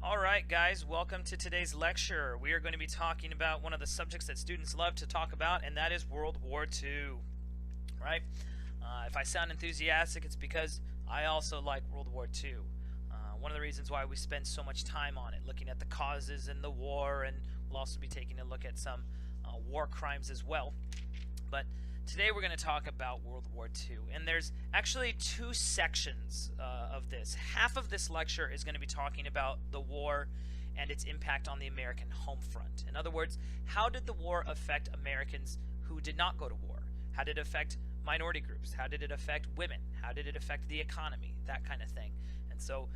All right, guys, welcome to today's lecture. We are going to be talking about one of the subjects that students love to talk about, and that is World War II, right? If I sound enthusiastic, it's because I also like World War II. One of the reasons why we spend so much time on it, looking at the causes in the war, and we'll also be taking a look at some war crimes as well. But today we're going to talk about World War II, and there's actually two sections of this. Half of this lecture is going to be talking about the war and its impact on the American home front. In other words, how did the war affect Americans who did not go to war? How did it affect minority groups? How did it affect women? How did it affect the economy? That kind of thing. And so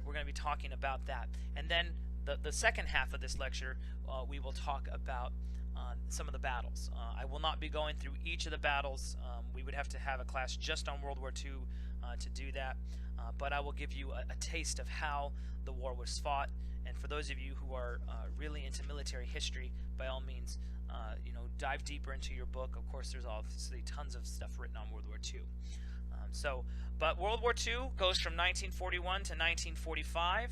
we're going to be talking about that. And then the second half of this lecture, we will talk about some of the battles. I will not be going through each of the battles. We would have to have a class just on World War II to do that. But I will give you a taste of how the war was fought. And for those of you who are really into military history, by all means, dive deeper into your book. Of course, there's obviously tons of stuff written on World War II. But World War II goes from 1941 to 1945.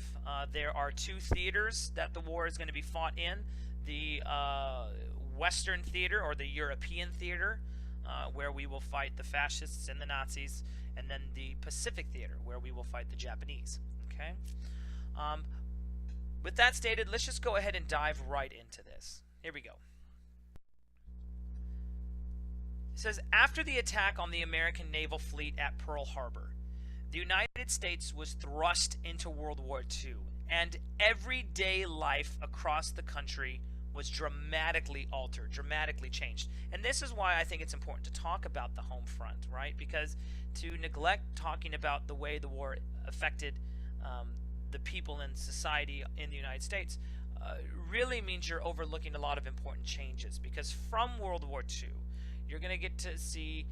There are two theaters that the war is going to be fought in. The Western theater, or the European theater, where we will fight the fascists and the Nazis, and then the Pacific theater, where we will fight the Japanese. Okay. With that stated, let's just go ahead and dive right into this. Here we go. It says, after the attack on the American naval fleet at Pearl Harbor, the United States was thrust into World War II, and everyday life across the country was dramatically altered, dramatically changed. And this is why I think it's important to talk about the home front, right? Because to neglect talking about the way the war affected the people and society in the United States really means you're overlooking a lot of important changes. Because from World War II, you're going to get to see,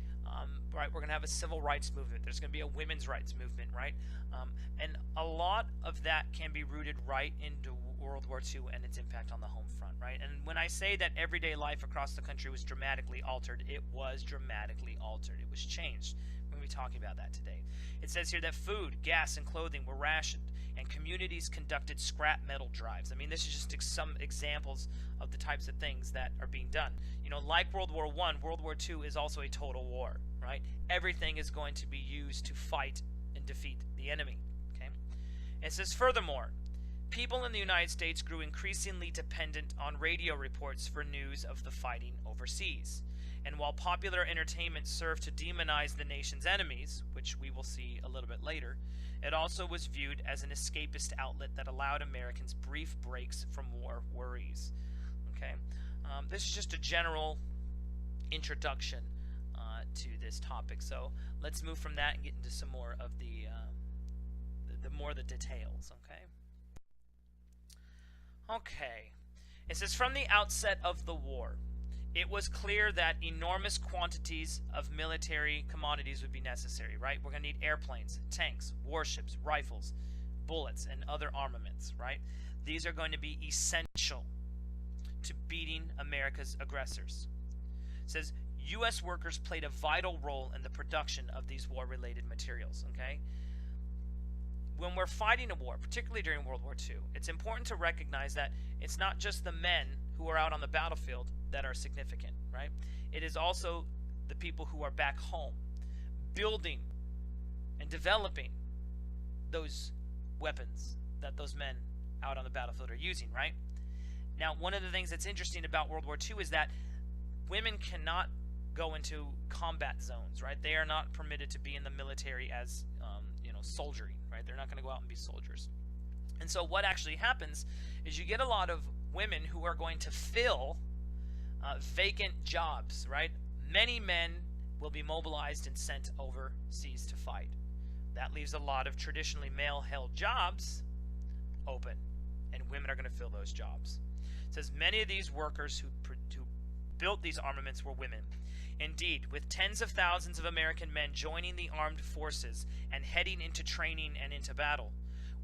right, we're going to have a civil rights movement. There's going to be a women's rights movement, right? And a lot of that can be rooted right into World War II and its impact on the home front, right? And when I say that everyday life across the country was dramatically altered, it was dramatically altered. It was changed. We're going to be talking about that today. It says here that food, gas, and clothing were rationed, and communities conducted scrap metal drives. I mean, this is just some examples of the types of things that are being done. Like World War I, World War II is also a total war, right? Everything is going to be used to fight and defeat the enemy, okay? And it says, furthermore, people in the United States grew increasingly dependent on radio reports for news of the fighting overseas. And while popular entertainment served to demonize the nation's enemies, which we will see a little bit later, it also was viewed as an escapist outlet that allowed Americans brief breaks from war worries. Okay, this is just a general introduction to this topic. So let's move from that and get into some more of the details. Okay. Okay. It says, from the outset of the war, it was clear that enormous quantities of military commodities would be necessary, right? We're going to need airplanes, tanks, warships, rifles, bullets, and other armaments, right? These are going to be essential to beating America's aggressors. It says, U.S. workers played a vital role in the production of these war-related materials, okay? When we're fighting a war, particularly during World War II, it's important to recognize that it's not just the men who are out on the battlefield that are significant, right? It is also the people who are back home building and developing those weapons that those men out on the battlefield are using, right? Now, one of the things that's interesting about World War II is that women cannot go into combat zones, right? They are not permitted to be in the military as, soldiering, right? They're not going to go out and be soldiers. And so what actually happens is you get a lot of women who are going to fill vacant jobs, right? Many men will be mobilized and sent overseas to fight. That leaves a lot of traditionally male-held jobs open, and women are going to fill those jobs. It says many of these workers who built these armaments were women. Indeed, with tens of thousands of American men joining the armed forces and heading into training and into battle,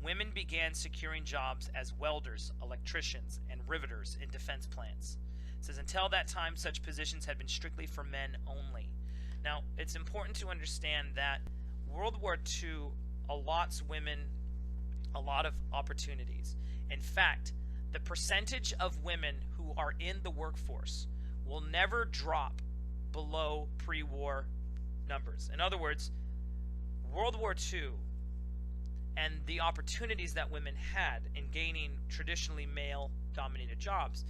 women began securing jobs as welders, electricians, and riveters in defense plants. It says until that time, such positions had been strictly for men only. Now, it's important to understand that World War II allots women a lot of opportunities. In fact, the percentage of women who are in the workforce will never drop below pre-war numbers. In other words, World War II and the opportunities that women had in gaining traditionally male-dominated jobs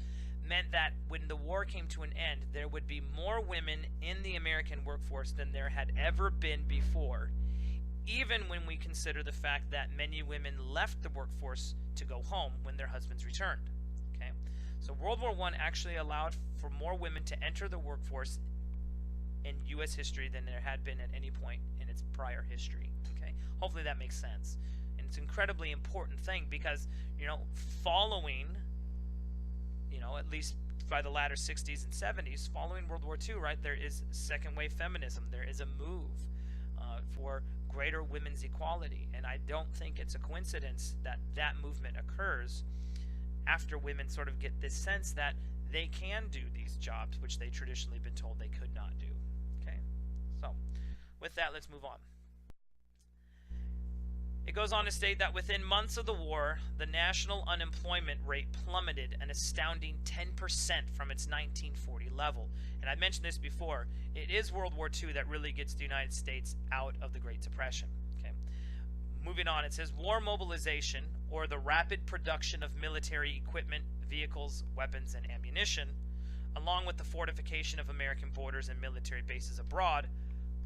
meant that when the war came to an end, there would be more women in the American workforce than there had ever been before, even when we consider the fact that many women left the workforce to go home when their husbands returned. Okay, so World War I actually allowed for more women to enter the workforce in U.S. history than there had been at any point in its prior history. Okay, hopefully that makes sense. And it's an incredibly important thing because, following, at least by the latter 60s and 70s, following World War II, right, there is second wave feminism. There is a move for greater women's equality. And I don't think it's a coincidence that that movement occurs after women sort of get this sense that they can do these jobs, which they traditionally been told they could not do. Okay, so with that, let's move on. It goes on to state that within months of the war, the national unemployment rate plummeted an astounding 10% from its 1940 level. And I mentioned this before, it is World War II that really gets the United States out of the Great Depression. Okay. Moving on, it says war mobilization, or the rapid production of military equipment, vehicles, weapons, and ammunition, along with the fortification of American borders and military bases abroad,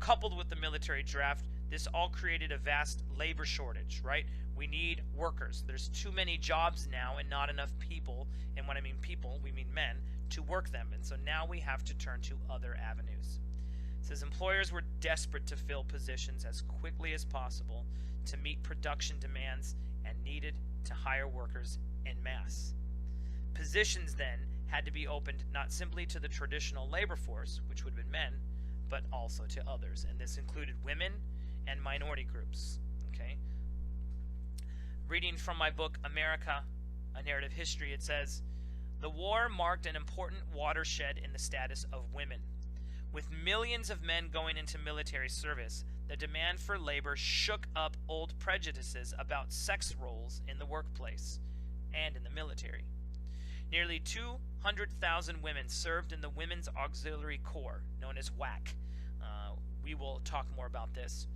coupled with the military draft, this all created a vast labor shortage, right? We need workers. There's too many jobs now and not enough people, and when I mean people, we mean men, to work them. And so now we have to turn to other avenues. It says employers were desperate to fill positions as quickly as possible to meet production demands and needed to hire workers en masse. Positions then had to be opened not simply to the traditional labor force, which would have been men, but also to others. And this included women and minority groups. Okay. Reading from my book, America, A Narrative History, it says, the war marked an important watershed in the status of women. With millions of men going into military service, the demand for labor shook up old prejudices about sex roles in the workplace and in the military. Nearly 200,000 women served in the Women's Auxiliary Corps, known as WAC. We will talk more about this.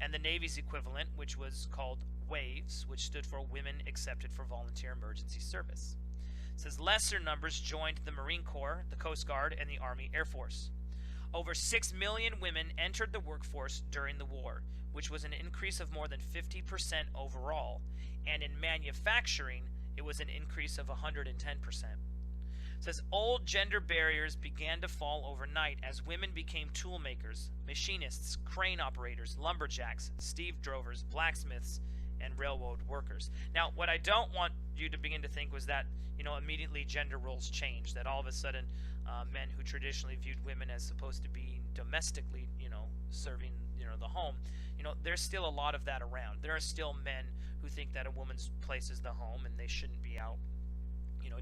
And the Navy's equivalent, which was called WAVES, which stood for Women Accepted for Volunteer Emergency Service. It says lesser numbers joined the Marine Corps, the Coast Guard, and the Army Air Force. Over 6 million women entered the workforce during the war, which was an increase of more than 50% overall, and in manufacturing, it was an increase of 110%. It says old gender barriers began to fall overnight as women became tool makers, machinists, crane operators, lumberjacks, steve drovers, blacksmiths, and railroad workers. Now, what I don't want you to begin to think was that, immediately gender roles changed, that all of a sudden men who traditionally viewed women as supposed to be domestically, serving, the home, there's still a lot of that around. There are still men who think that a woman's place is the home and they shouldn't be out,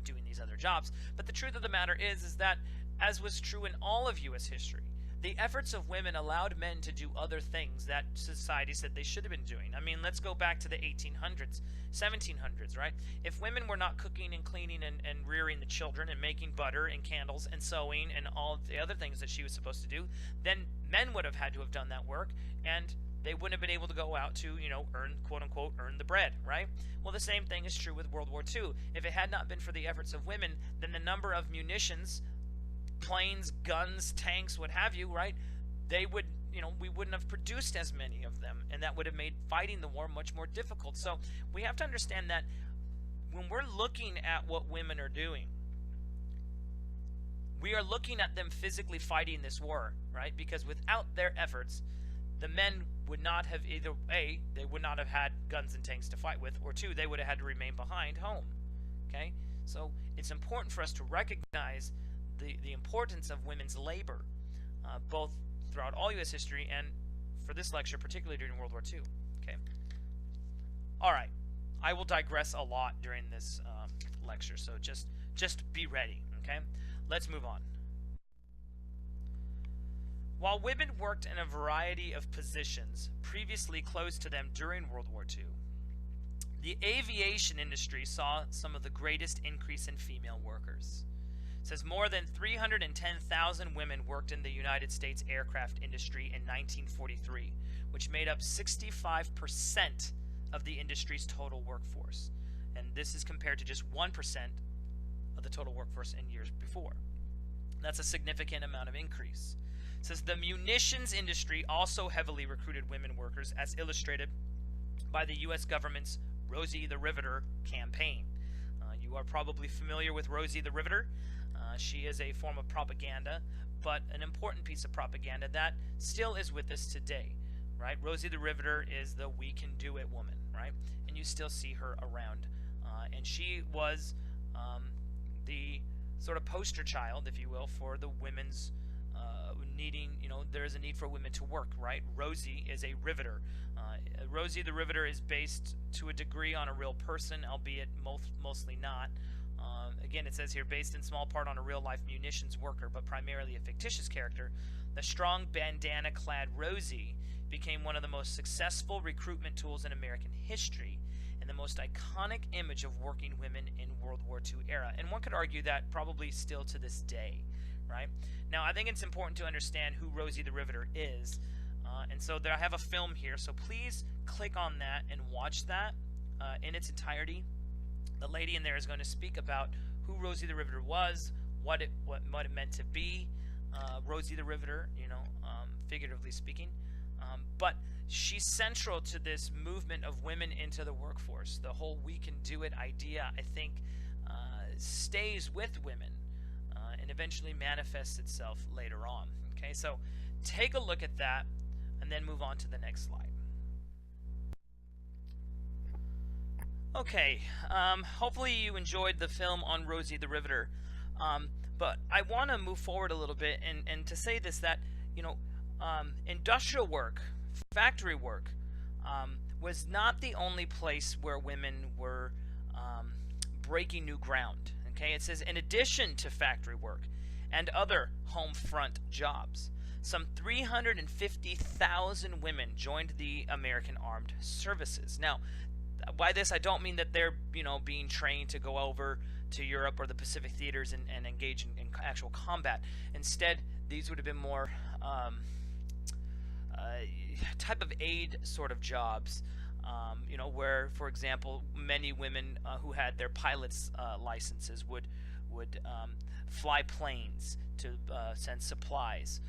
doing these other jobs. But the truth of the matter is that, as was true in all of U.S. history, the efforts of women allowed men to do other things that society said they should have been doing. I mean, let's go back to the 1800s, 1700s, right? If women were not cooking and cleaning and rearing the children and making butter and candles and sewing and all the other things that she was supposed to do, then men would have had to have done that work, and they wouldn't have been able to go out to, earn, quote unquote, earn the bread, right? Well, the same thing is true with World War II. If it had not been for the efforts of women, then the number of munitions, planes, guns, tanks, what have you, right? They would, we wouldn't have produced as many of them, and that would have made fighting the war much more difficult. So we have to understand that when we're looking at what women are doing, we are looking at them physically fighting this war, right? Because without their efforts, the men would not have either A, they would not have had guns and tanks to fight with, or two, they would have had to remain behind home. Okay? So it's important for us to recognize the importance of women's labor, both throughout all U.S. history and for this lecture, particularly during World War II. Okay? All right. I will digress a lot during this lecture, so just be ready. Okay? Let's move on. While women worked in a variety of positions previously closed to them during World War II, The aviation industry saw some of the greatest increase in female workers. It says more than 310,000 women worked in the United States aircraft industry in 1943, which made up 65% of the industry's total workforce. And this is compared to just 1% of the total workforce in years before. That's a significant amount of increase. It says the munitions industry also heavily recruited women workers, as illustrated by the U.S. government's Rosie the Riveter campaign. You are probably familiar with Rosie the Riveter. She is a form of propaganda, but an important piece of propaganda that still is with us today, right? Rosie the Riveter is the "we can do it" woman, right? And you still see her around. And she was the sort of poster child, if you will, for the women's needing, there is a need for women to work, right? Rosie is a riveter. Rosie the Riveter is based to a degree on a real person, albeit mostly not. Again, it says here, based in small part on a real-life munitions worker, but primarily a fictitious character. The strong bandana-clad Rosie became one of the most successful recruitment tools in American history, and the most iconic image of working women in World War II era. And one could argue that probably still to this day, right? Now, I think it's important to understand who Rosie the Riveter is. And so I have a film here, so please click on that and watch that in its entirety. The lady in there is going to speak about who Rosie the Riveter was, what it meant to be Rosie the Riveter, figuratively speaking. But she's central to this movement of women into the workforce. The whole "we can do it" idea, I think, stays with women and eventually manifests itself later on. Okay, so take a look at that and then move on to the next slide. Okay, hopefully you enjoyed the film on Rosie the Riveter, but I want to move forward a little bit and to say this, that industrial work, factory work, was not the only place where women were breaking new ground. Okay, it says in addition to factory work and other home front jobs, some 350,000 women joined the American Armed Services. Now, by this I don't mean that they're being trained to go over to Europe or the Pacific theaters and engage in actual combat. Instead, these would have been more type of aid sort of jobs, where, for example, many women who had their pilot's licenses would fly planes to send supplies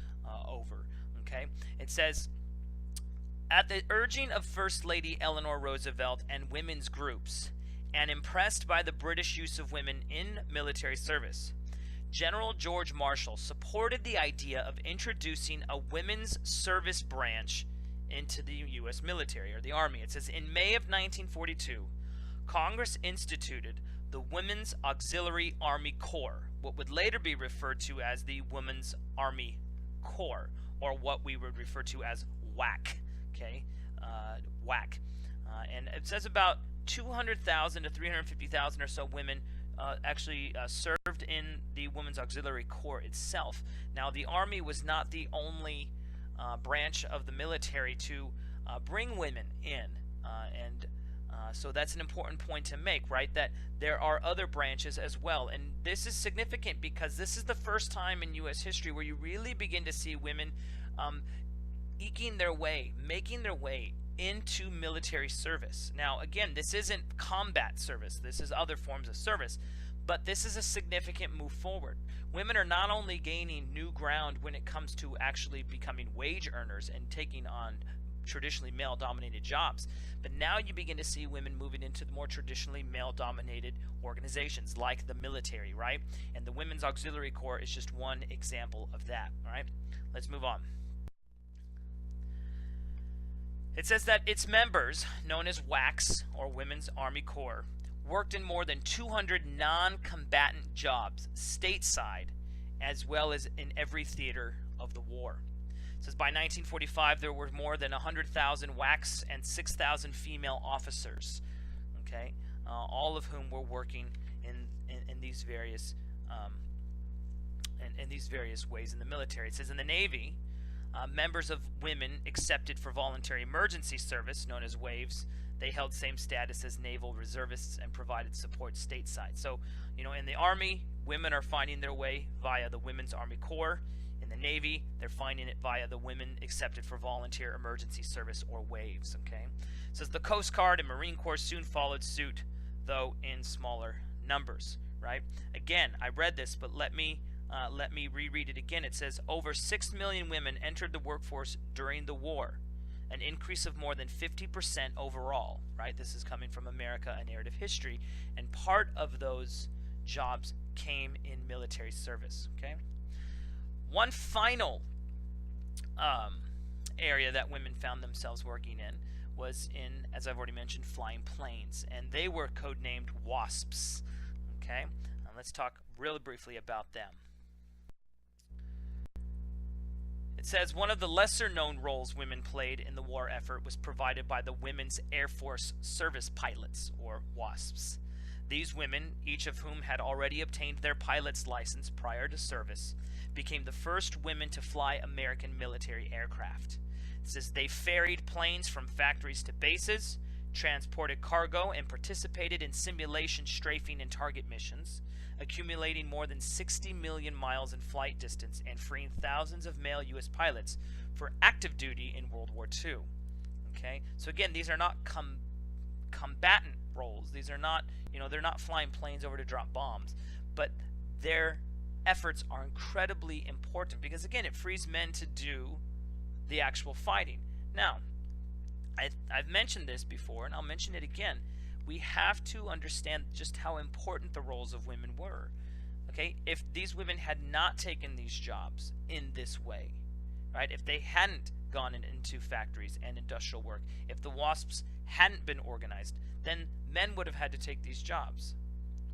over. Okay, it says, at the urging of First Lady Eleanor Roosevelt and women's groups, and impressed by the British use of women in military service, General George Marshall supported the idea of introducing a women's service branch into the U.S. military, or the Army. It says, in May of 1942, Congress instituted the Women's Auxiliary Army Corps, what would later be referred to as the Women's Army Corps, or what we would refer to as WAC. Okay, WAC. And it says about 200,000 to 350,000 or so women actually served in the Women's Auxiliary Corps itself. Now, the Army was not the only branch of the military to bring women in, and so that's an important point to make, right? That there are other branches as well, and this is significant because this is the first time in U.S. history where you really begin to see women making their way into military service. Now, again, this isn't combat service. This is other forms of service. But this is a significant move forward. Women are not only gaining new ground when it comes to actually becoming wage earners and taking on traditionally male-dominated jobs, but now you begin to see women moving into the more traditionally male-dominated organizations like the military, right? And the Women's Auxiliary Corps is just one example of that, all right? Let's move on. It says that its members, known as WACs, or Women's Army Corps, worked in more than 200 non-combatant jobs stateside, as well as in every theater of the war. It says by 1945 there were more than 100,000 WACs and 6,000 female officers, okay, all of whom were working in these various in these various ways in the military. It says in the Navy, Members of women accepted for voluntary emergency service, known as WAVES, they held same status as naval reservists and provided support stateside. So, in the Army, women are finding their way via the Women's Army Corps. In the Navy, they're finding it via the Women Accepted for Volunteer Emergency Service, or WAVES, okay? It says the Coast Guard and Marine Corps soon followed suit, though in smaller numbers, right? Again, I read this, but let me reread it again. It says over 6 million women entered the workforce during the war, an increase of more than 50% overall, right? This is coming from America, A Narrative History, and part of those jobs came in military service, okay? One final area that women found themselves working in was in, as I've already mentioned, flying planes, and they were codenamed WASPs, okay? Let's talk really briefly about them. It says one of the lesser known roles women played in the war effort was provided by the Women's Air Force Service Pilots, or WASPs. These women, each of whom had already obtained their pilot's license prior to service, became the first women to fly American military aircraft. It says they ferried planes from factories to bases, transported cargo, and participated in simulation strafing and target missions, accumulating more than 60 million miles in flight distance and freeing thousands of male U.S. pilots for active duty in World War II. Okay, so again, these are not combatant roles. These are not, they're not flying planes over to drop bombs, but their efforts are incredibly important because, again, it frees men to do the actual fighting. Now, I've mentioned this before, and I'll mention it again. We have to understand just how important the roles of women were. Okay, if these women had not taken these jobs in this way, right, if they hadn't gone into factories and industrial work, if the WASPs hadn't been organized, then men would have had to take these jobs,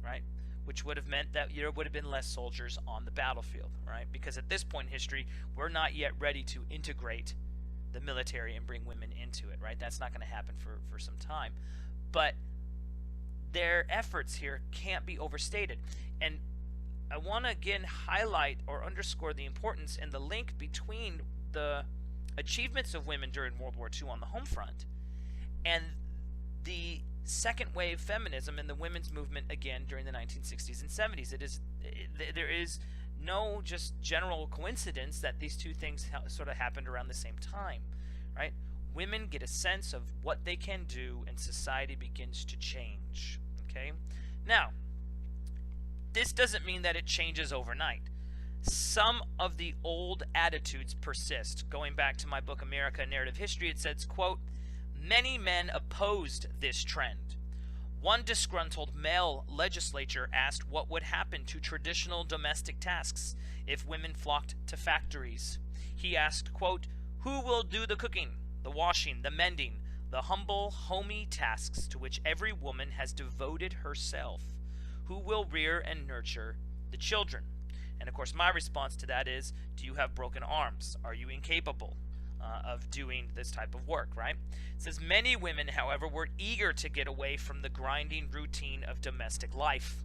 right? Which would have meant that there would have been less soldiers on the battlefield, right? Because at this point in history, we're not yet ready to integrate the military and bring women into it, right? That's not going to happen for some time. But their efforts here can't be overstated. And I want to again highlight or underscore the importance and the link between the achievements of women during World War II on the home front and the second wave feminism and the women's movement again during the 1960s and 70s. There is no just general coincidence that these two things sort of happened around the same time, right? Women get a sense of what they can do and society begins to change, okay? Now, this doesn't mean that it changes overnight. Some of the old attitudes persist. Going back to my book, America, A Narrative History, it says, quote, many men opposed this trend. One disgruntled male legislator asked what would happen to traditional domestic tasks if women flocked to factories. He asked, quote, who will do the cooking, the washing, the mending, the humble, homey tasks to which every woman has devoted herself? Who will rear and nurture the children? And of course, my response to that is, do you have broken arms? Are you incapable of doing this type of work, right? It says many women, however, were eager to get away from the grinding routine of domestic life.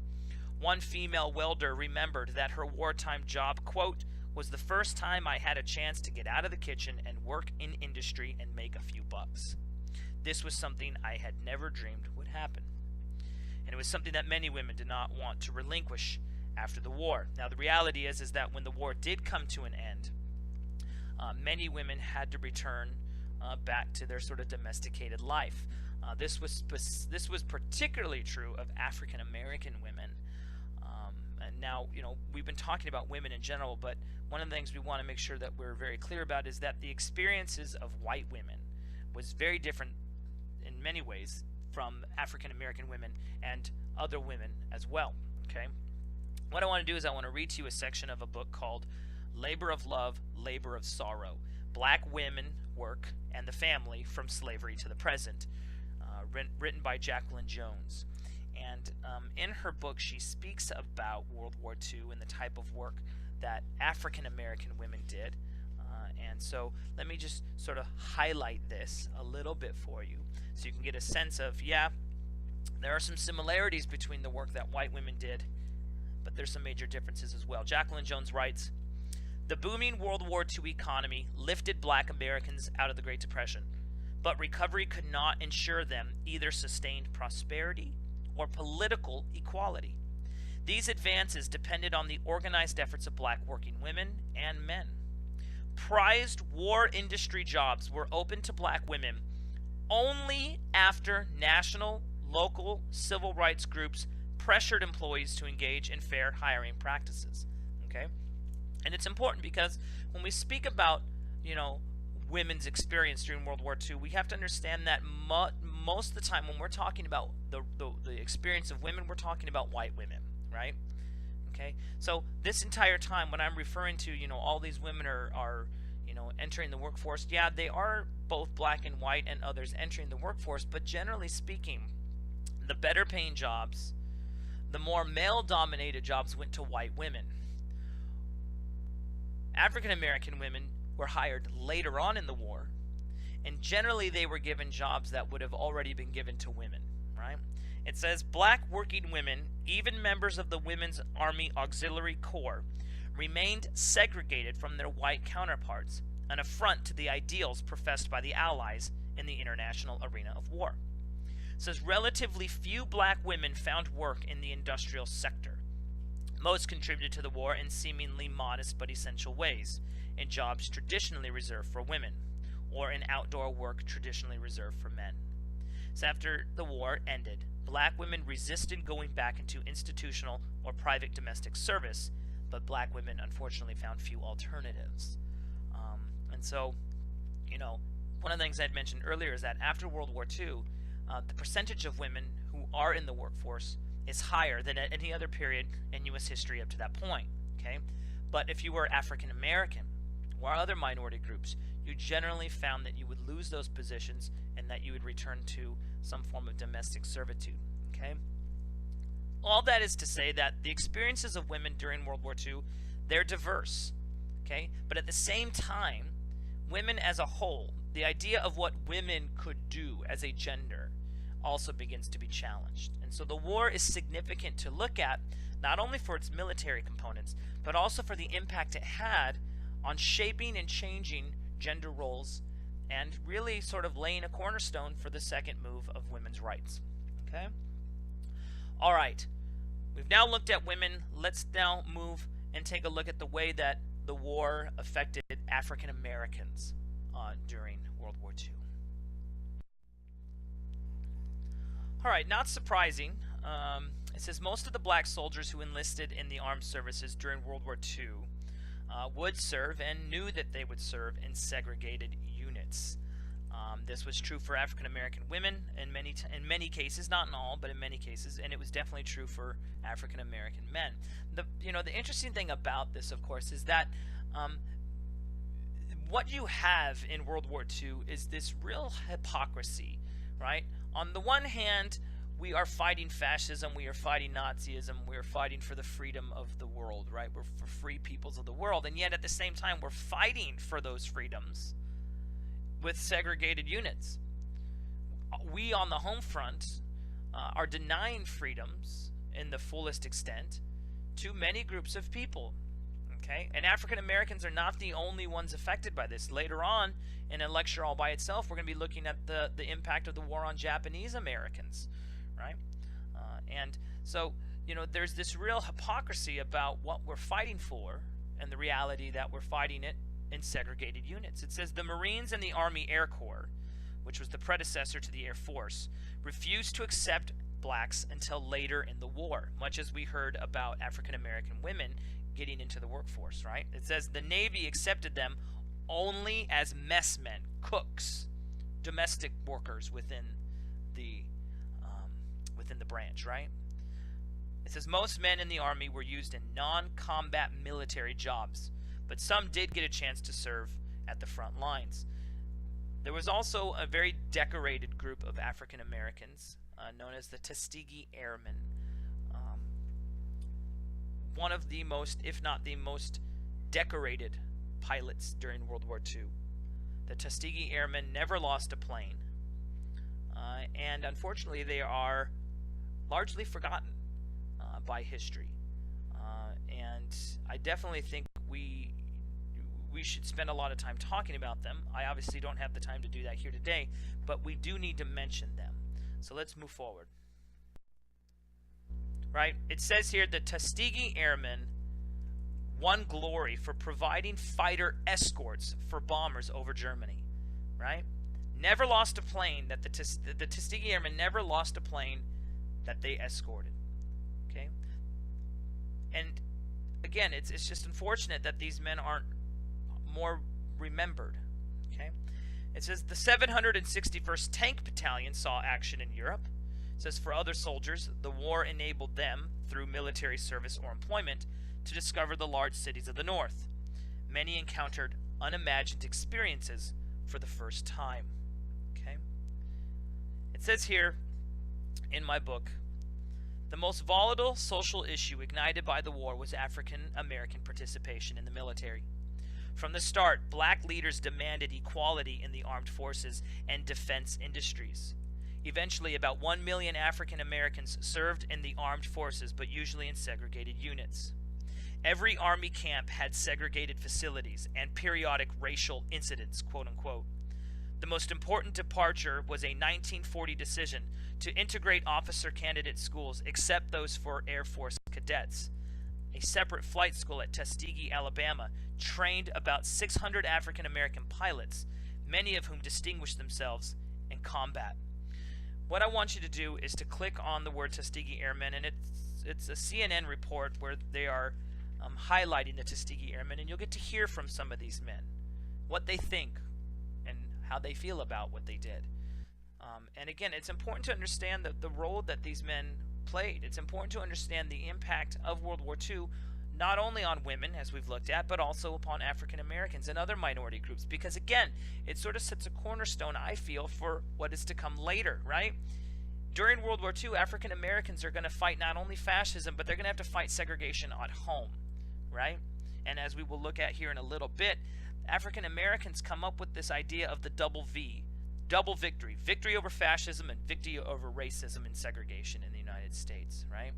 One female welder remembered that her wartime job, quote, was the first time I had a chance to get out of the kitchen and work in industry and make a few bucks. This was something I had never dreamed would happen. And it was something that many women did not want to relinquish after the war. Now, the reality is that when the war did come to an end, many women had to return back to their sort of domesticated life. This was particularly true of African American women. And now, we've been talking about women in general, but one of the things we want to make sure that we're very clear about is that the experiences of white women was very different in many ways from African American women and other women as well. Okay, what I want to do is I want to read to you a section of a book called Labor of Love, Labor of Sorrow, Black Women, Work, and the Family from Slavery to the Present, written by Jacqueline Jones. And in her book, she speaks about World War II and the type of work that African American women did. And so let me just sort of highlight this a little bit for you so you can get a sense of, yeah, there are some similarities between the work that white women did, but there's some major differences as well. Jacqueline Jones writes, The booming World War II economy lifted black Americans out of the Great Depression, but recovery could not ensure them either sustained prosperity or political equality. These advances depended on the organized efforts of black working women and men. Prized war industry jobs were open to black women only after national, local civil rights groups pressured employees to engage in fair hiring practices. Okay? And it's important because when we speak about, women's experience during World War II, we have to understand that most of the time when we're talking about the experience of women, we're talking about white women, right? Okay, so this entire time when I'm referring to, all these women are entering the workforce, yeah, they are both black and white and others entering the workforce, but generally speaking, the better paying jobs, the more male-dominated jobs went to white women. African American women were hired later on in the war, and generally they were given jobs that would have already been given to women, right? It says black working women, even members of the Women's Army Auxiliary Corps, remained segregated from their white counterparts, an affront to the ideals professed by the Allies in the international arena of war. It says relatively few black women found work in the industrial sector. Most contributed to the war in seemingly modest but essential ways, in jobs traditionally reserved for women, or in outdoor work traditionally reserved for men. So after the war ended, black women resisted going back into institutional or private domestic service, but black women unfortunately found few alternatives. And so, one of the things I'd mentioned earlier is that after World War II, the percentage of women who are in the workforce is higher than at any other period in U.S. history up to that point. Okay, but if you were African American or other minority groups, you generally found that you would lose those positions and that you would return to some form of domestic servitude. Okay, all that is to say that the experiences of women during World War II, they're diverse. Okay, but at the same time, women as a whole, the idea of what women could do as a gender also begins to be challenged. And so the war is significant to look at, not only for its military components, but also for the impact it had on shaping and changing gender roles and really sort of laying a cornerstone for the second move of women's rights. Okay? All right. We've now looked at women. Let's now move and take a look at the way that the war affected African Americans during World War II. All right, not surprising. It says most of the black soldiers who enlisted in the armed services during World War II would serve and knew that they would serve in segregated units. This was true for African American women in many cases, not in all, but in many cases, and it was definitely true for African American men. The interesting thing about this, of course, is that what you have in World War II is this real hypocrisy, right? On the one hand, we are fighting fascism, we are fighting Nazism, we are fighting for the freedom of the world, right? We're for free peoples of the world, and yet at the same time, we're fighting for those freedoms with segregated units. We on the home front are denying freedoms in the fullest extent to many groups of people. Okay, and African Americans are not the only ones affected by this. Later on, in a lecture all by itself, we're going to be looking at the impact of the war on Japanese Americans, right? And so, there's this real hypocrisy about what we're fighting for and the reality that we're fighting it in segregated units. It says the Marines and the Army Air Corps, which was the predecessor to the Air Force, refused to accept blacks until later in the war, much as we heard about African American women getting into the workforce, right? It says the Navy accepted them only as messmen, cooks, domestic workers within the branch, right? It says most men in the Army were used in non-combat military jobs, but some did get a chance to serve at the front lines. There was also a very decorated group of African Americans known as the Tuskegee Airmen. One of the most, if not the most, decorated pilots during World War II. The Tuskegee Airmen never lost a plane, and unfortunately they are largely forgotten by history. And I definitely think we we should spend a lot of time talking about them. I obviously don't have the time to do that here today, but we do need to mention them. So let's move forward. Right? It says here the Tuskegee Airmen won glory for providing fighter escorts for bombers over Germany. Right? Never lost a plane that the Tuskegee Airmen never lost a plane that they escorted. Okay? And again, it's just unfortunate that these men aren't more remembered. Okay? It says the 761st Tank Battalion saw action in Europe. It says for other soldiers, the war enabled them, through military service or employment, to discover the large cities of the North. Many encountered unimagined experiences for the first time. Okay? It says here in my book, the most volatile social issue ignited by the war was African American participation in the military. From the start, black leaders demanded equality in the armed forces and defense industries. Eventually, about 1 million African Americans served in the armed forces, but usually in segregated units. Every army camp had segregated facilities and periodic racial incidents, quote unquote. The most important departure was a 1940 decision to integrate officer candidate schools except those for Air Force cadets. A separate flight school at Tuskegee, Alabama, trained about 600 African American pilots, many of whom distinguished themselves in combat. What I want you to do is to click on the word Tuskegee Airmen, and it's a CNN report where they are highlighting the Tuskegee Airmen, and you'll get to hear from some of these men, what they think and how they feel about what they did. And again, it's important to understand the role that these men played. It's important to understand the impact of World War II, not only on women, as we've looked at, but also upon African Americans and other minority groups. Because again, it sort of sets a cornerstone, I feel, for what is to come later, right? During World War II, African Americans are going to fight not only fascism, but they're going to have to fight segregation at home, right? And as we will look at here in a little bit, African Americans come up with this idea of the double V, double victory, victory over fascism and victory over racism and segregation in the United States, right?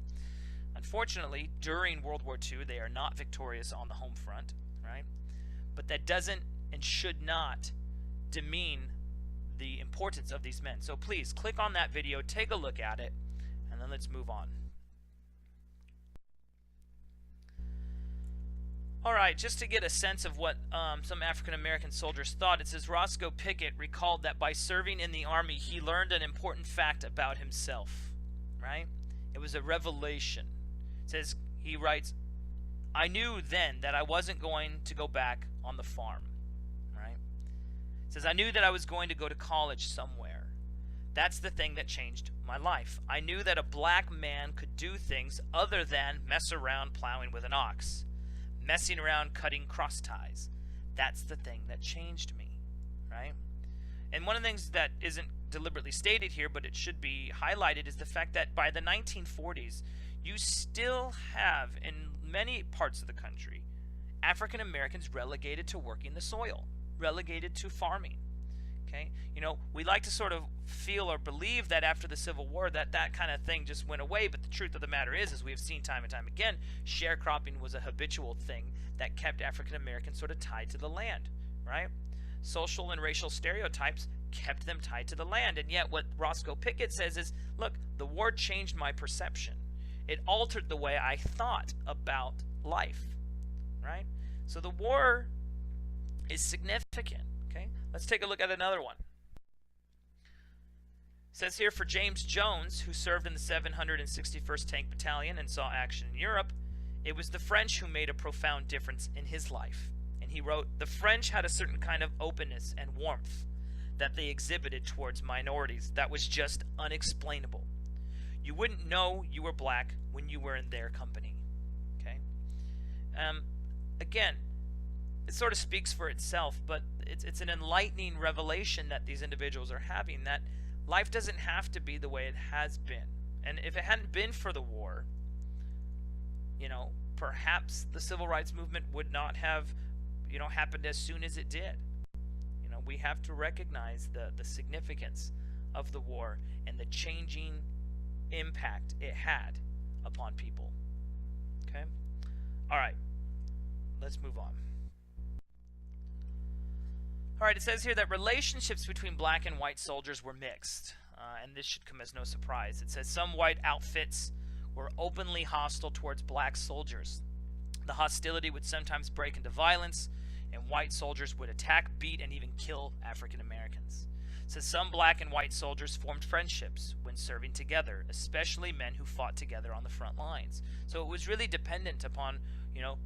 Unfortunately, during World War II, they are not victorious on the home front, right? But that doesn't and should not demean the importance of these men. So please click on that video, take a look at it, and then let's move on. Alright, just to get a sense of what some African American soldiers thought, it says Roscoe Pickett recalled that by serving in the Army, he learned an important fact about himself, right? It was a revelation. It says, he writes, I knew then that I wasn't going to go back on the farm, right? It says, I knew that I was going to go to college somewhere. That's the thing that changed my life. I knew that a black man could do things other than mess around plowing with an ox, messing around cutting cross ties. That's the thing that changed me, right? And one of the things that isn't deliberately stated here, but it should be highlighted, is the fact that by the 1940s, you still have, in many parts of the country, African Americans relegated to working the soil, relegated to farming. Okay, you know, we like to sort of feel or believe that after the Civil War that kind of thing just went away, but the truth of the matter is, as we have seen time and time again, sharecropping was a habitual thing that kept African Americans sort of tied to the land, right? Social and racial stereotypes kept them tied to the land, and yet what Roscoe Pickett says is, look, the war changed my perception. It altered the way I thought about life, right? So the war is significant. Okay, let's take a look at another one. It says here for James Jones, who served in the 761st Tank Battalion and saw action in Europe, it was the French who made a profound difference in his life. And he wrote, the French had a certain kind of openness and warmth that they exhibited towards minorities that was just unexplainable. You wouldn't know you were black when you were in their company. Okay. Again, it sort of speaks for itself, but it's an enlightening revelation that these individuals are having, that life doesn't have to be the way it has been. And if it hadn't been for the war, you know, perhaps the civil rights movement would not have, you know, happened as soon as it did. You know, we have to recognize the significance of the war and the changing impact it had upon people. Okay? All right. Let's move on. All right, it says here that relationships between black and white soldiers were mixed, and this should come as no surprise. It says some white outfits were openly hostile towards black soldiers. The hostility would sometimes break into violence, and white soldiers would attack, beat, and even kill African Americans. It says some black and white soldiers formed friendships when serving together, especially men who fought together on the front lines. So it was really dependent upon,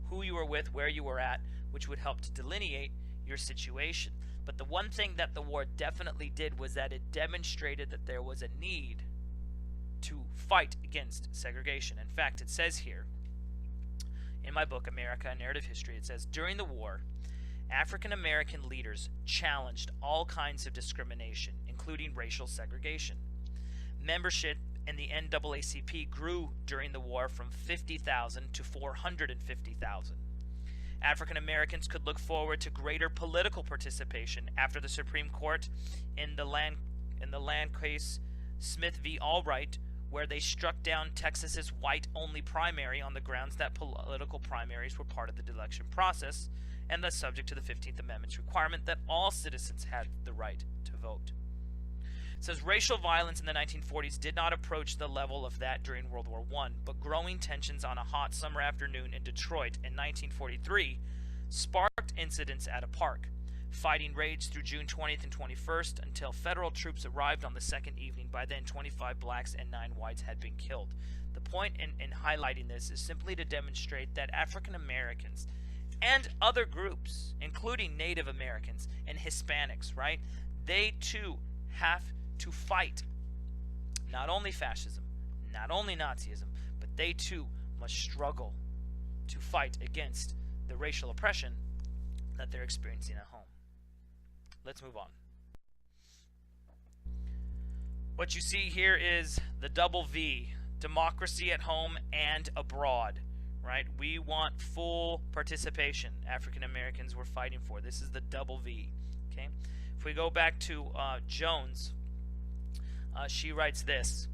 who you were with, where you were at, which would help to delineate your situation. But the one thing that the war definitely did was that it demonstrated that there was a need to fight against segregation. In fact, it says here in my book, America, A Narrative History, it says, during the war, African American leaders challenged all kinds of discrimination, including racial segregation. Membership in the NAACP grew during the war from 50,000 to 450,000. African Americans could look forward to greater political participation after the Supreme Court in the land case Smith v. Albright, where they struck down Texas's white-only primary on the grounds that political primaries were part of the election process and thus subject to the 15th Amendment's requirement that all citizens had the right to vote. It says racial violence in the 1940s did not approach the level of that during World War I, but growing tensions on a hot summer afternoon in Detroit in 1943 sparked incidents at a park. Fighting raged through June 20th and 21st until federal troops arrived on the second evening. By then, 25 blacks and 9 whites had been killed. The point in highlighting this is simply to demonstrate that African Americans and other groups, including Native Americans and Hispanics, right, they too have to fight not only fascism, not only Nazism, but they too must struggle to fight against the racial oppression that they're experiencing at home. Let's move on. What you see here is the double V, democracy at home and abroad, right? We want full participation. African Americans were fighting for. This is the double V, okay? If we go back to Jones, she writes this.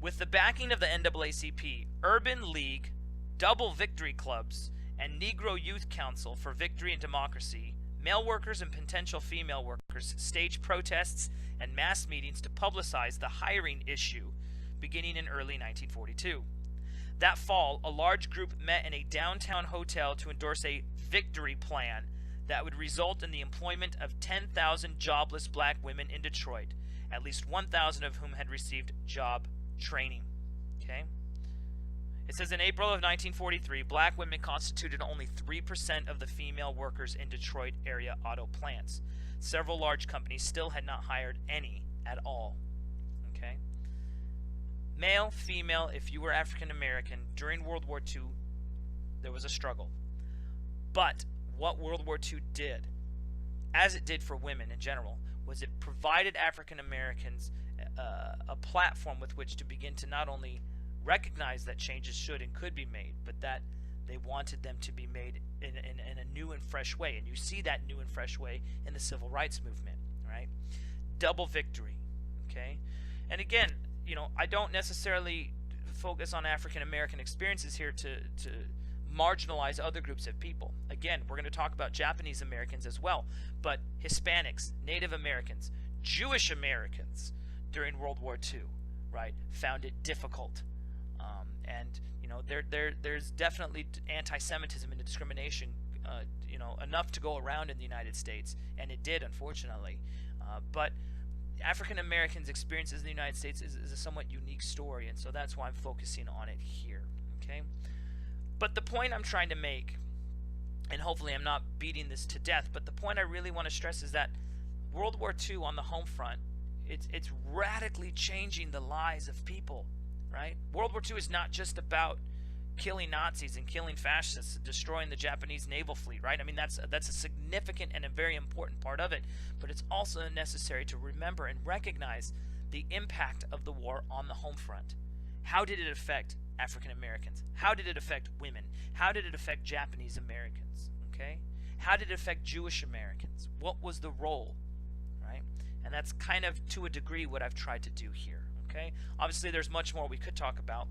With the backing of the NAACP, Urban League, Double Victory Clubs, and Negro Youth Council for Victory and Democracy, male workers and potential female workers staged protests and mass meetings to publicize the hiring issue beginning in early 1942. That fall, a large group met in a downtown hotel to endorse a victory plan that would result in the employment of 10,000 jobless black women in Detroit, at least 1,000 of whom had received job training. Okay? It says in April of 1943, black women constituted only 3% of the female workers in Detroit area auto plants. Several large companies still had not hired any at all. Okay? Male, female, if you were African American, during World War II, there was a struggle. But what World War II did, as it did for women in general, was it provided African Americans a platform with which to begin to not only recognize that changes should and could be made, but that they wanted them to be made in a new and fresh way. And you see that new and fresh way in the civil rights movement, right? Double victory, okay? And again, I don't necessarily focus on African American experiences here to marginalize other groups of people. Again, we're going to talk about Japanese Americans as well, but Hispanics, Native Americans, Jewish Americans during World War II, right, found it difficult. And there's definitely anti-Semitism and discrimination, enough to go around in the United States, and it did, unfortunately. But African Americans' experiences in the United States is a somewhat unique story, and so that's why I'm focusing on it here. Okay, but the point I'm trying to make, and hopefully I'm not beating this to death, but the point I really want to stress is that World War II on the home front, it's radically changing the lives of people. Right? World War II is not just about killing Nazis and killing fascists, destroying the Japanese naval fleet, right? I mean, that's a significant and a very important part of it, but it's also necessary to remember and recognize the impact of the war on the home front. How did it affect African Americans? How did it affect women? How did it affect Japanese Americans? Okay? How did it affect Jewish Americans? What was the role? Right? And that's kind of, to a degree, what I've tried to do here. Okay? Obviously, there's much more we could talk about,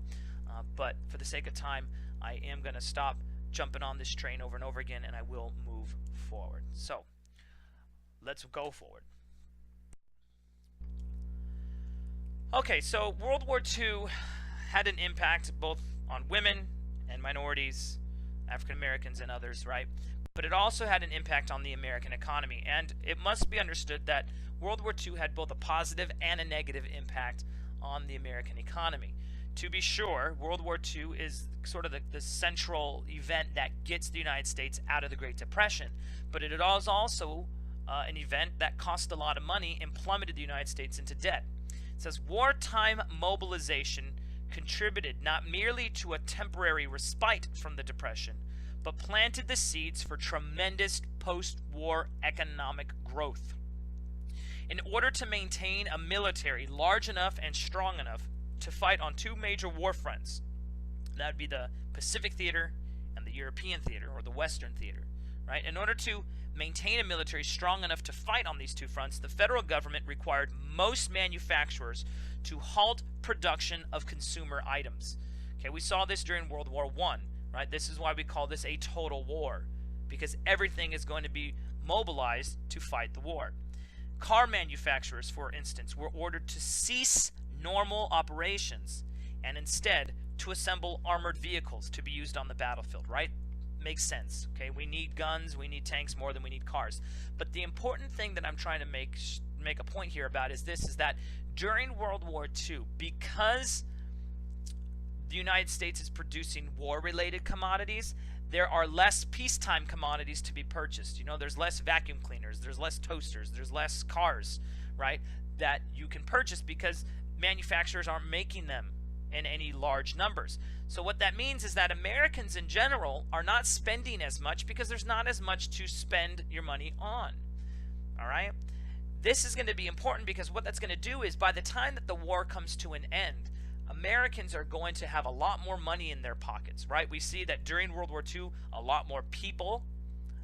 but for the sake of time, I am going to stop jumping on this train over and over again, and I will move forward. So, let's go forward. Okay, so World War II had an impact both on women and minorities, African Americans and others, right? But it also had an impact on the American economy. And it must be understood that World War II had both a positive and a negative impact on the American economy. To be sure, World War II is sort of the central event that gets the United States out of the Great Depression. But it was also an event that cost a lot of money and plummeted the United States into debt. It says wartime mobilization contributed not merely to a temporary respite from the Depression, but planted the seeds for tremendous post-war economic growth. In order to maintain a military large enough and strong enough to fight on two major war fronts, that would be the Pacific Theater and the European Theater, or the Western Theater, right? In order to maintain a military strong enough to fight on these two fronts, the federal government required most manufacturers to halt production of consumer items. Okay, we saw this during World War I, right? This is why we call this a total war, because everything is going to be mobilized to fight the war. Car manufacturers, for instance, were ordered to cease normal operations and instead to assemble armored vehicles to be used on the battlefield, right? Makes sense. Okay, we need guns, we need tanks more than we need cars. But the important thing that I'm trying to make a point here about is this, is that during World War II, because the United States is producing war-related commodities, there are less peacetime commodities to be purchased. You know, there's less vacuum cleaners, there's less toasters, there's less cars, right, that you can purchase because manufacturers aren't making them in any large numbers. So what that means is that Americans in general are not spending as much because there's not as much to spend your money on. All right? This is going to be important because what that's going to do is by the time that the war comes to an end, Americans are going to have a lot more money in their pockets, right? We see that during World War II, a lot more people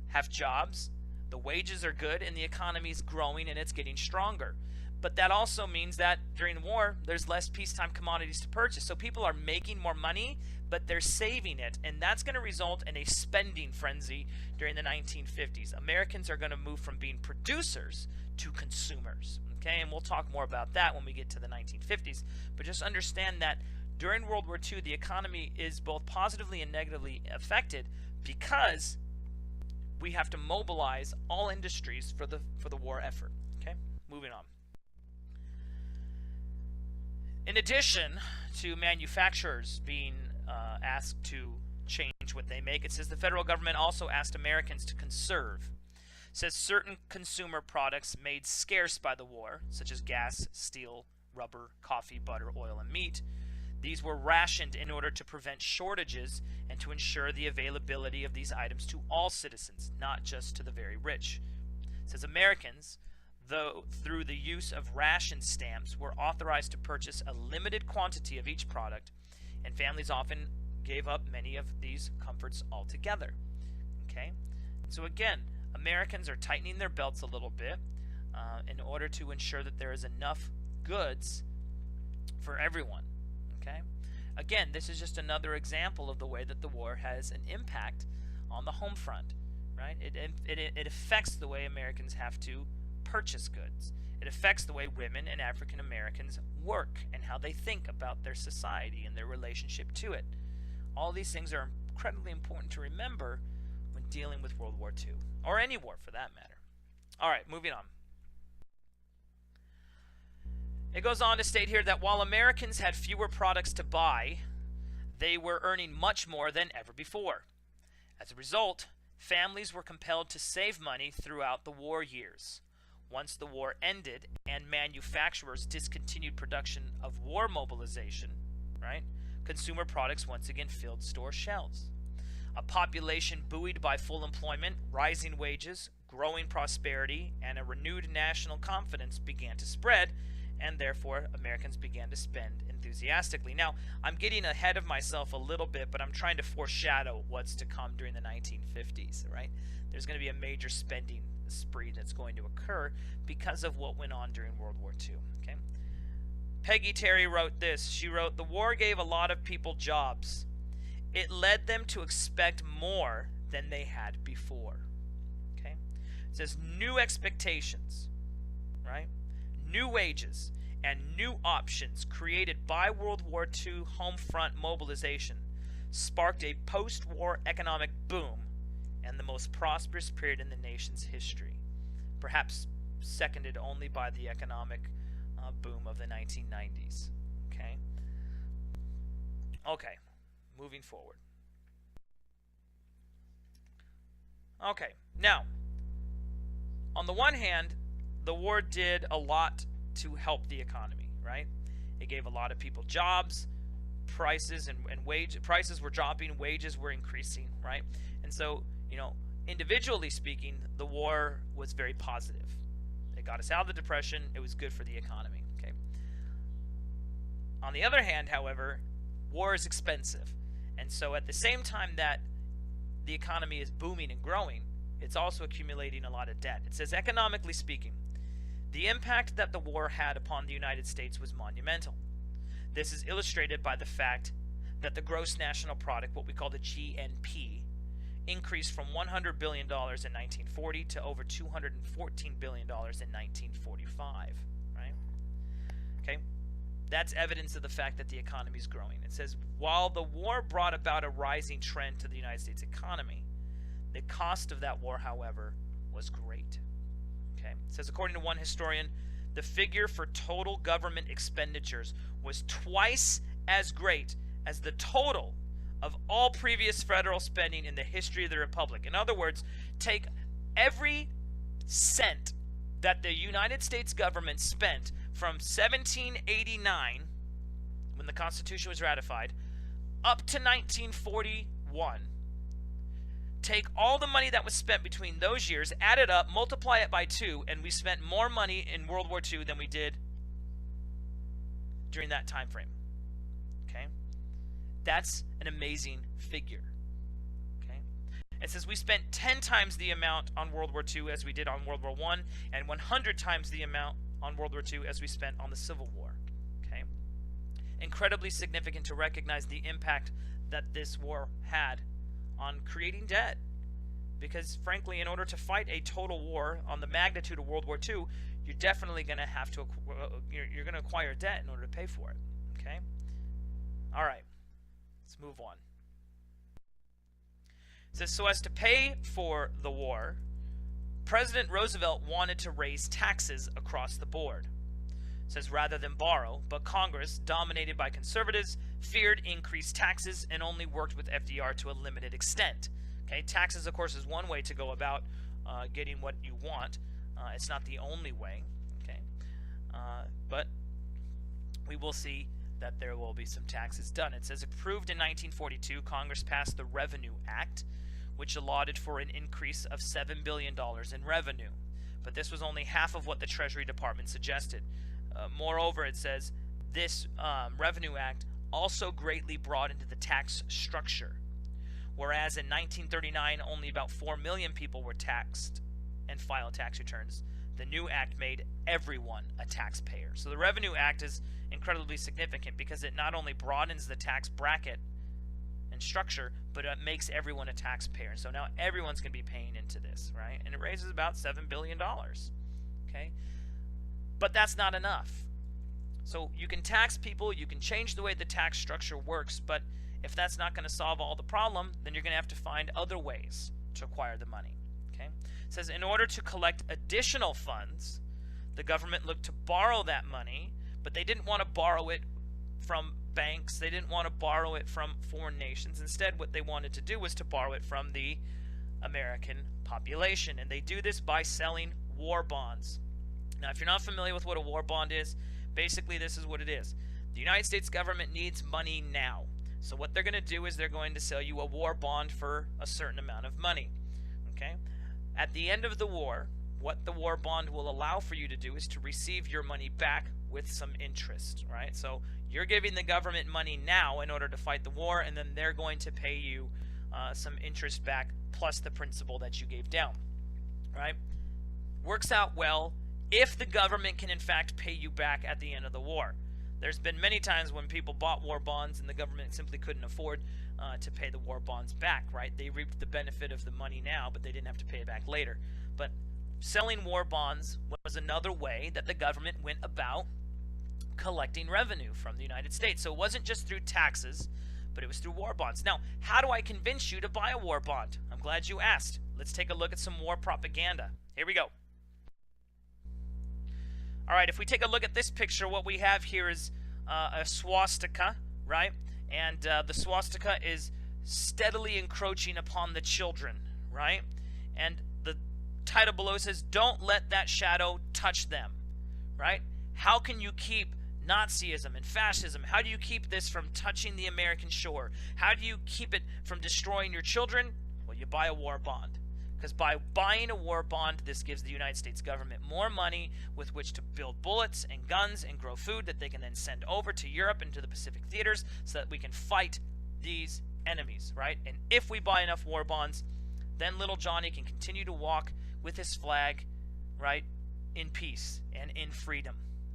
have jobs, the wages are good, and the economy is growing and it's getting stronger. But that also means that during war, there's less peacetime commodities to purchase. So people are making more money, but they're saving it. And that's going to result in a spending frenzy during the 1950s. Americans are going to move from being producers to consumers. Okay, and we'll talk more about that when we get to the 1950s. But just understand that during World War II, the economy is both positively and negatively affected because we have to mobilize all industries for the war effort. Okay, moving on. In addition to manufacturers being asked to change what they make, it says the federal government also asked Americans to conserve. It says certain consumer products made scarce by the war, such as gas, steel, rubber, coffee, butter, oil, and meat. These were rationed in order to prevent shortages and to ensure the availability of these items to all citizens, not just to the very rich. It says Americans, though through the use of ration stamps, were authorized to purchase a limited quantity of each product, and families often gave up many of these comforts altogether. Okay, so again, Americans are tightening their belts a little bit in order to ensure that there is enough goods for everyone. Okay, again, this is just another example of the way that the war has an impact on the home front, right? It affects the way Americans have to purchase goods. It affects the way women and African Americans work and how they think about their society and their relationship to it. All these things are incredibly important to remember when dealing with World War II, or any war for that matter. All right, moving on. It goes on to state here that while Americans had fewer products to buy, they were earning much more than ever before. As a result, families were compelled to save money throughout the war years. Once the war ended and manufacturers discontinued production of war mobilization, right, consumer products once again filled store shelves. A population buoyed by full employment, rising wages, growing prosperity, and a renewed national confidence began to spread, and therefore Americans began to spend enthusiastically. Now, I'm getting ahead of myself a little bit, but I'm trying to foreshadow what's to come during the 1950s, right? There's going to be a major spending spree that's going to occur because of what went on during World War II. Okay? Peggy Terry wrote this. She wrote, "The war gave a lot of people jobs. It led them to expect more than they had before." Okay? It says new expectations, right? New wages and new options created by World War II Homefront mobilization sparked a post-war economic boom and the most prosperous period in the nation's history, perhaps seconded only by the economic boom of the 1990s. Okay, moving forward. Okay, now, on the one hand, the war did a lot to help the economy, right? It gave a lot of people jobs, prices prices were dropping, wages were increasing, right? And so, individually speaking, the war was very positive. It got us out of the Depression. It was good for the economy, okay? On the other hand, however, war is expensive. And so at the same time that the economy is booming and growing, it's also accumulating a lot of debt. It says, economically speaking, the impact that the war had upon the United States was monumental. This is illustrated by the fact that the gross national product, what we call the GNP, increased from $100 billion in 1940 to over $214 billion in 1945, right? Okay, that's evidence of the fact that the economy is growing. It says, while the war brought about a rising trend to the United States economy, the cost of that war, however, was great. Okay, it says, according to one historian, the figure for total government expenditures was twice as great as the total of all previous federal spending in the history of the Republic. In other words, take every cent that the United States government spent from 1789, when the Constitution was ratified, up to 1941. Take all the money that was spent between those years, add it up, multiply it by 2, and we spent more money in World War II than we did during that time frame. Okay? That's an amazing figure. Okay? It says we spent 10 times the amount on World War II as we did on World War I, and 100 times the amount on World War II as we spent on the Civil War. Okay? Incredibly significant to recognize the impact that this war had on creating debt, because frankly, in order to fight a total war on the magnitude of World War II, you're definitely going to have to you're going to acquire debt in order to pay for it. Okay, all right, let's move on. It says, so as to pay for the war, President Roosevelt wanted to raise taxes across the board. It says, rather than borrow, but Congress, dominated by conservatives, feared increased taxes and only worked with FDR to a limited extent. Okay, taxes, of course, is one way to go about getting what you want. It's not the only way. Okay, but we will see that there will be some taxes done. It says, approved in 1942, Congress passed the Revenue Act, which allotted for an increase of $7 billion in revenue. But this was only half of what the Treasury Department suggested. Moreover, it says, this Revenue Act also greatly broadened the tax structure. Whereas in 1939, only about 4 million people were taxed and filed tax returns, the new act made everyone a taxpayer. So the Revenue Act is incredibly significant because it not only broadens the tax bracket and structure, but it makes everyone a taxpayer. So now everyone's going to be paying into this, right? And it raises about $7 billion. Okay? But that's not enough. So you can tax people, you can change the way the tax structure works, but if that's not going to solve all the problem, then you're going to have to find other ways to acquire the money. Okay? It says, in order to collect additional funds, the government looked to borrow that money, but they didn't want to borrow it from banks. They didn't want to borrow it from foreign nations. Instead, what they wanted to do was to borrow it from the American population, and they do this by selling war bonds. Now, if you're not familiar with what a war bond is, basically this is what it is. The United States government needs money now. So what they're going to do is they're going to sell you a war bond for a certain amount of money. Okay? At the end of the war, what the war bond will allow for you to do is to receive your money back with some interest, right? So you're giving the government money now in order to fight the war, and then they're going to pay you some interest back plus the principal that you gave down, right? Works out well if the government can in fact pay you back at the end of the war. There's been many times when people bought war bonds and the government simply couldn't afford to pay the war bonds back, right? They reaped the benefit of the money now, but they didn't have to pay it back later. But selling war bonds was another way that the government went about collecting revenue from the United States. So it wasn't just through taxes, but it was through war bonds. Now, how do I convince you to buy a war bond? I'm glad you asked. Let's take a look at some war propaganda. Here we go. All right, if we take a look at this picture, what we have here is a swastika, right? And the swastika is steadily encroaching upon the children, right? And the title below says, "Don't let that shadow touch them," right? How can you keep Nazism and fascism, how do you keep this from touching the American shore? How do you keep it from destroying your children? Well, you buy a war bond. Because by buying a war bond, this gives the United States government more money with which to build bullets and guns and grow food that they can then send over to Europe and to the Pacific theaters so that we can fight these enemies, right? And if we buy enough war bonds, then little Johnny can continue to walk with his flag, right, in peace and in freedom,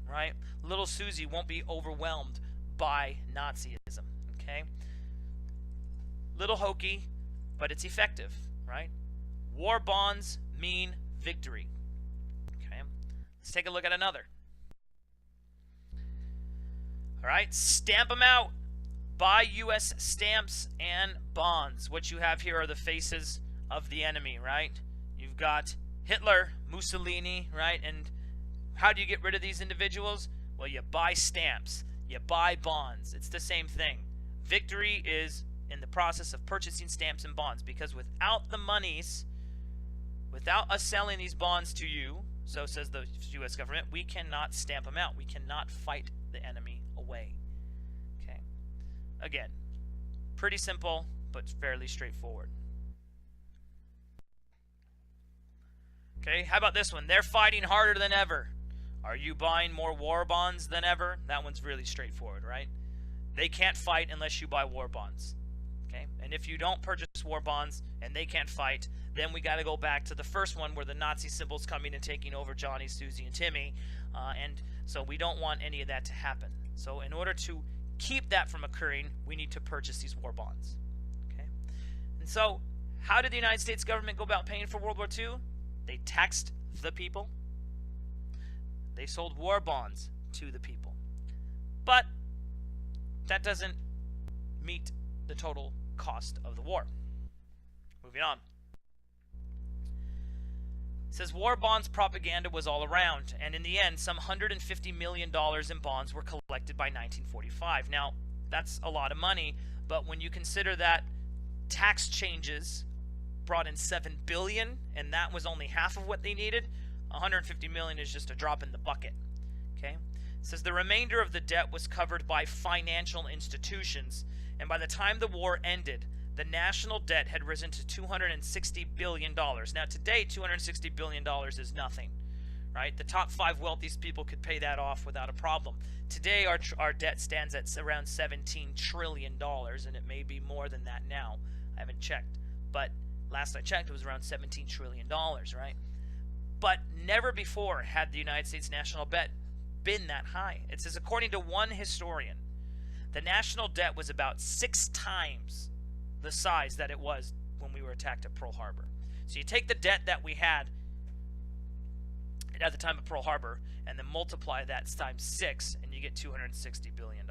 right? Little Susie won't be overwhelmed by Nazism, okay? Little hokey, but it's effective, right? War bonds mean victory. Okay, let's take a look at another. All right, stamp them out. Buy U.S. stamps and bonds. What you have here are the faces of the enemy, right? You've got Hitler, Mussolini, right? And how do you get rid of these individuals? Well, you buy stamps. You buy bonds. It's the same thing. Victory is in the process of purchasing stamps and bonds, because without the monies, without us selling these bonds to you, so says the U.S. government, we cannot stamp them out. We cannot fight the enemy away. Okay. Again, pretty simple, but fairly straightforward. Okay, how about this one? They're fighting harder than ever. Are you buying more war bonds than ever? That one's really straightforward, right? They can't fight unless you buy war bonds. Okay, and if you don't purchase war bonds and they can't fight, then we got to go back to the first one where the Nazi symbols coming and taking over Johnny, Susie, and Timmy, and so we don't want any of that to happen. So in order to keep that from occurring, we need to purchase these war bonds. Okay, and so how did the United States government go about paying for World War II? They taxed the people. They sold war bonds to the people. But that doesn't meet the total cost of the war. Moving on. It says war bonds propaganda was all around, and in the end, some $150 million in bonds were collected by 1945. Now, that's a lot of money, but when you consider that tax changes brought in $7 billion, and that was only half of what they needed, $150 million is just a drop in the bucket. Okay? It says the remainder of the debt was covered by financial institutions, and by the time the war ended, the national debt had risen to $260 billion. Now today, $260 billion is nothing, right? The top 5 wealthiest people could pay that off without a problem. Today, our debt stands at around $17 trillion, and it may be more than that now. I haven't checked, but last I checked, it was around $17 trillion, right? But never before had the United States national debt been that high. It says, according to one historian, the national debt was about 6 times the size that it was when we were attacked at Pearl Harbor. So you take the debt that we had at the time of Pearl Harbor and then multiply that times 6, and you get $260 billion.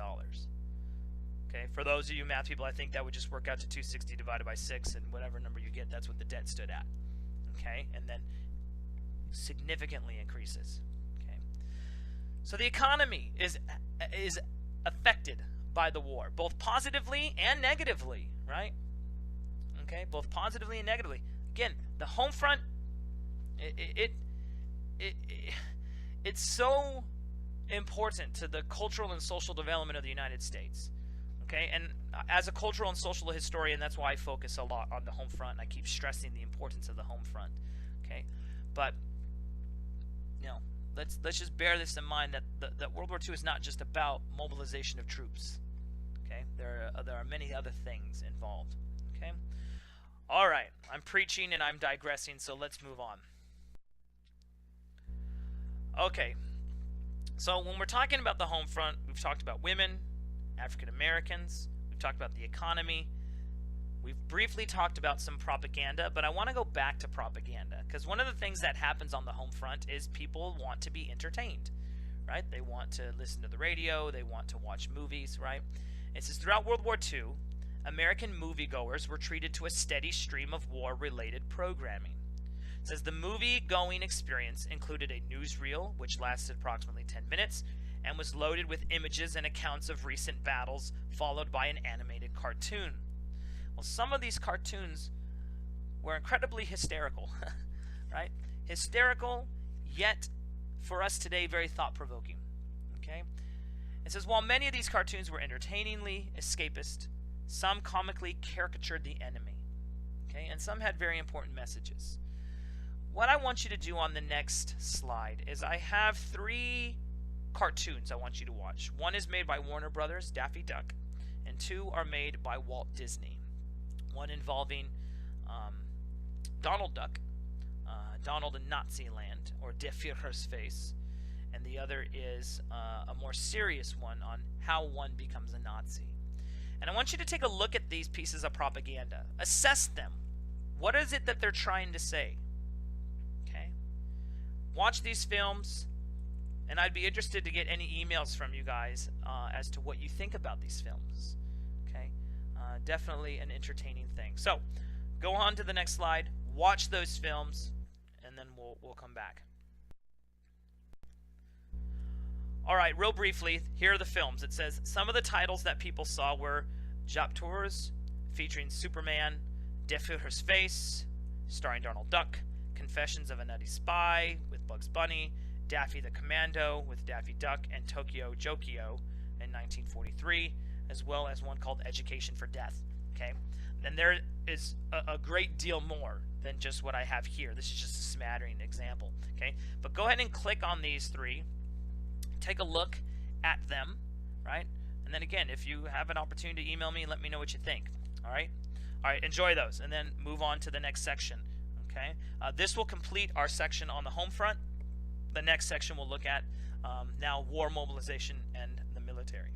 Okay, for those of you math people, I think that would just work out to 260 divided by 6, and whatever number you get, that's what the debt stood at. Okay, and then significantly increases. Okay, so the economy is affected by the war, both positively and negatively, right? Okay, both positively and negatively. Again, the home front, it's so important to the cultural and social development of the United States. Okay, and as a cultural and social historian, that's why I focus a lot on the home front, and I keep stressing the importance of the home front. Okay, but you know, let's just bear this in mind, that World War II is not just about mobilization of troops. Okay, there are many other things involved. Okay, all right, I'm preaching and I'm digressing, so let's move on. Okay, so when we're talking about the home front, we've talked about women, African Americans, we've talked about the economy, We've briefly talked about some propaganda, but I want to go back to propaganda, because one of the things that happens on the home front is people want to be entertained, right? They want to listen to the radio, they want to watch movies, right? It says throughout World War II, American moviegoers were treated to a steady stream of war-related programming. It says the movie-going experience included a newsreel, which lasted approximately 10 minutes, and was loaded with images and accounts of recent battles, followed by an animated cartoon. Well, some of these cartoons were incredibly hysterical, right? Hysterical, yet for us today very thought-provoking. Okay? It says while many of these cartoons were entertainingly escapist, some comically caricatured the enemy. Okay? And some had very important messages. What I want you to do on the next slide is I have 3 cartoons I want you to watch. One is made by Warner Brothers, Daffy Duck, and 2 are made by Walt Disney. One involving Donald Duck, Donald in Nazi Land, or Der Führer's Face, and the other is a more serious one on how one becomes a Nazi. And I want you to take a look at these pieces of propaganda. Assess them. What is it that they're trying to say? Okay? Watch these films, and I'd be interested to get any emails from you guys as to what you think about these films. Okay? Definitely an entertaining thing. So, go on to the next slide, watch those films, and then we'll come back. Alright, real briefly, here are the films. It says some of the titles that people saw were Jabtours, featuring Superman, Der Führer's Face, starring Donald Duck, Confessions of a Nutty Spy with Bugs Bunny, Daffy the Commando with Daffy Duck, and Tokyo Jokio in 1943, as well as one called Education for Death. Okay, then there is a great deal more than just what I have here. This is just a smattering example. Okay, but go ahead and click on these 3. Take a look at them, right? And then again, if you have an opportunity to email me, let me know what you think. All right, enjoy those, and then move on to the next section. Okay, this will complete our section on the home front. The next section we'll look at now war mobilization and the military.